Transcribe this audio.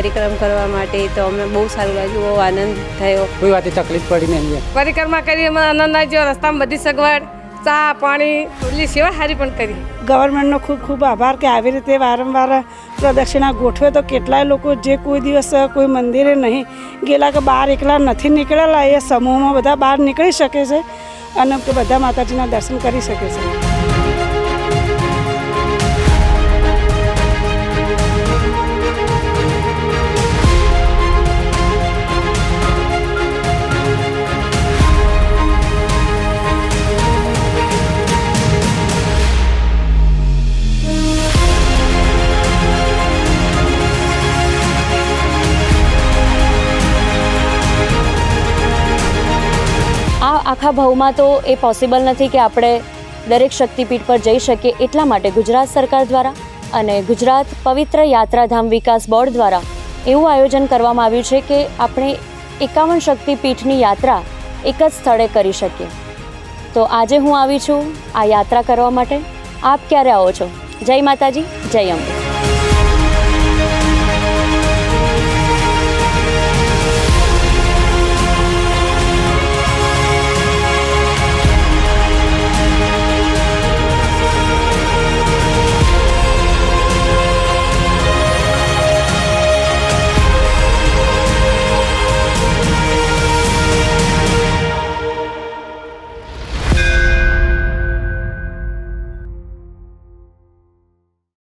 પરિક્રમા કરવા માટે, તો અમને બહુ સારું લાગ્યું, બહુ આનંદ થયો. કોઈ વાતે તકલીફ પડી નહીં. પરિક્રમા કરી એમાં આનંદ આવ્યો. રસ્તામાં બધી સગવડ, ચા પાણી, એટલી સેવા સારી પણ કરી. ગવર્મેન્ટનો ખૂબ ખૂબ આભાર કે આવી રીતે વારંવાર પ્રદક્ષિણા ગોઠવે તો કેટલાય લોકો જે કોઈ દિવસ કોઈ મંદિરે નહીં ગયેલા કે બહાર એકલા નથી નીકળેલા એ સમૂહમાં બધા બહાર નીકળી શકે છે અને બધા માતાજીના દર્શન કરી શકે છે. આખા ભાવમાં તો એ પોસિબલ નથી કે આપણે દરેક શક્તિપીઠ પર જઈ શકીએ. એટલા માટે ગુજરાત સરકાર દ્વારા અને ગુજરાત પવિત્ર યાત્રાધામ વિકાસ બોર્ડ દ્વારા એવું આયોજન કરવામાં આવ્યું છે કે આપણે 51 શક્તિપીઠની યાત્રા એક જ સ્થળે કરી શકીએ. તો આજે હું આવી છું આ યાત્રા કરવા માટે. આપ ક્યારે આવો છો? જય માતાજી, જય અંબે.